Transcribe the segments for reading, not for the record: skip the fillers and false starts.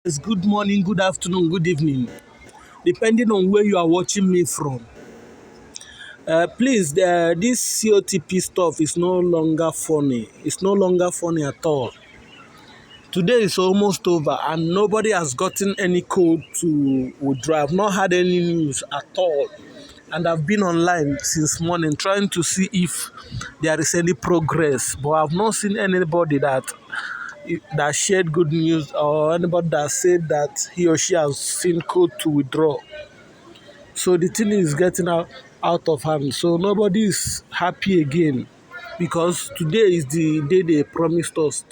Yes, good morning, good afternoon, good evening, depending on where you are watching me from. Please, this Cotp stuff is no longer funny. It's no longer funny at all. Today is almost over, and nobody has gotten any code to withdraw. I've not had any news at all, and I've been online since morning trying to see if there is any progress. But I've not seen anybody that shared good news or anybody that said that he or she has seen code to withdraw. So the thing is getting out of hand. So nobody is happy again because today is the day they promised us.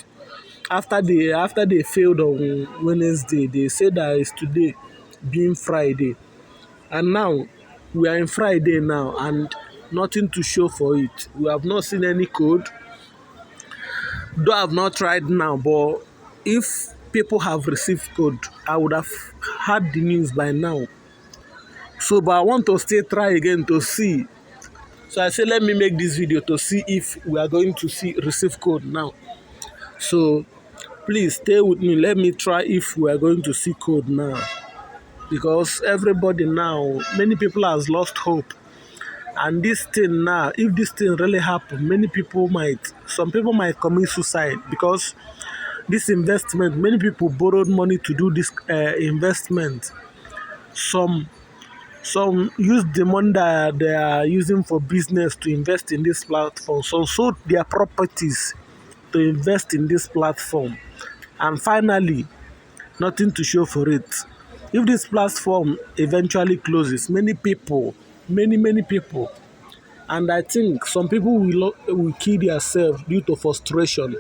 After they failed on Wednesday, they said that it's today being Friday. And now we are in Friday now and nothing to show for it. We have not seen any code. Though I have not tried now, but if people have received code, I would have had the news by now. So, but I want to still try again to see. So I say, let me make this video to see if we are going to see receive code now. So please stay with me. Let me try if we are going to see code now. Because everybody now, many people has lost hope. And this thing now, if this thing really happen, some people might commit suicide because this investment, many people borrowed money to do this investment. Some Some use the money that they are using for business to invest in this platform. Some sold their properties to invest in this platform. And finally, nothing to show for it. If this platform eventually closes, many people, and I think some people will kill themselves due to frustration.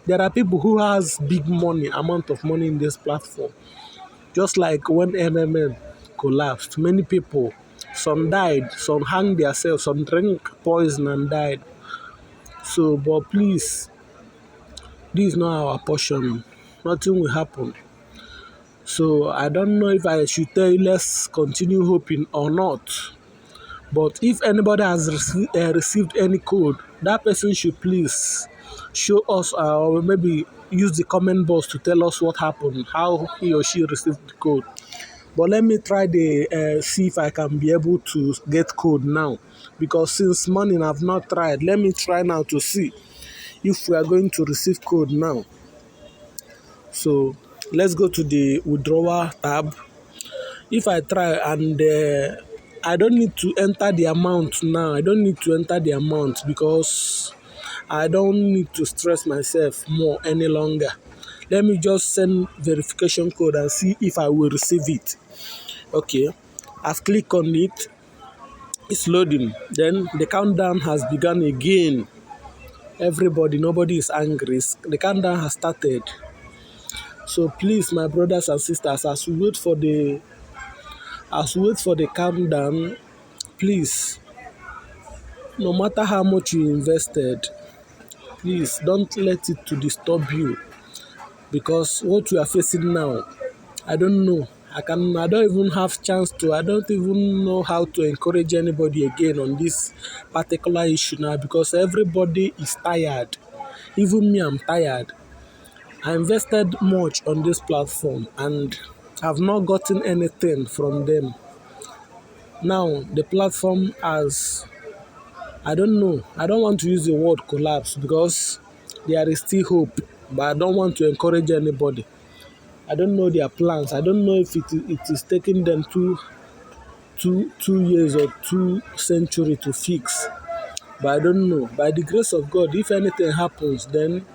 There are people who has big amount of money in this platform. Just like when MMM collapsed, many people, some died, some hanged themselves, some drank poison and died. So, but please, this is not our portion. Nothing will happen. So, I don't know if I should tell you let's continue hoping or not. But if anybody has received any code, that person should please show us or maybe use the comment box to tell us what happened, how he or she received the code. But let me try the see if I can be able to get code now, because since morning I've not tried. Let me try now to see if we are going to receive code now. So let's go to the withdrawal tab. If I try and I don't need to enter the amount now. I don't need to enter the amount because I don't need to stress myself more any longer. Let me just send verification code and see if I will receive it. Okay, I've clicked on it. It's loading. Then the countdown has begun again. Nobody is angry. The countdown has started. So please, my brothers and sisters, as we wait for the countdown, please, no matter how much you invested, please don't let it to disturb you, because what we are facing now, I don't know. I don't even have chance to. I don't even know how to encourage anybody again on this particular issue now, because everybody is tired. Even me, I'm tired. I invested much on this platform and have not gotten anything from them. Now the platform has, I don't know. I don't want to use the word collapse because there is still hope, but I don't want to encourage anybody. I don't know their plans. I don't know if it is taking them two years or 2 centuries to fix. But I don't know. By the grace of God, if anything happens, then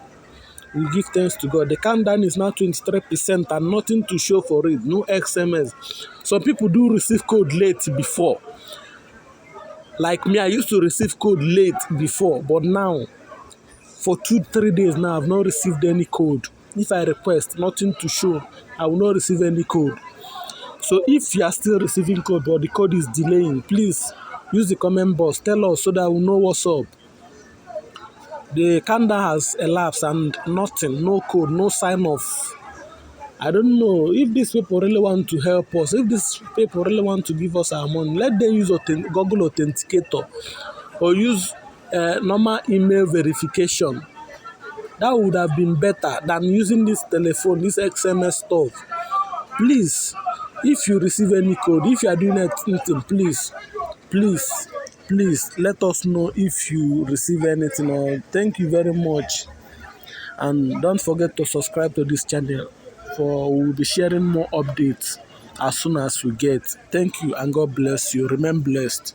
we give thanks to God. The countdown is now 23% and nothing to show for it. No XMS. Some people do receive code late before. Like me, I used to receive code late before, but now for 2 3 days now I've not received any code. If I request, nothing to show, I will not receive any code. So if you are still receiving code but the code is delaying, please use the comment box, tell us so that we know what's up. The countdown has elapsed and nothing, no code, no sign of. I don't know if these people really want to help us, if these people really want to give us our money, let them use Google Authenticator or use normal email verification. That would have been better than using this telephone, this XMS stuff. Please, if you receive any code, if you are doing anything, please, please let us know if you receive anything. Or thank you very much, and don't forget to subscribe to this channel, for we will be sharing more updates as soon as we get. Thank you and God bless you. Remain blessed.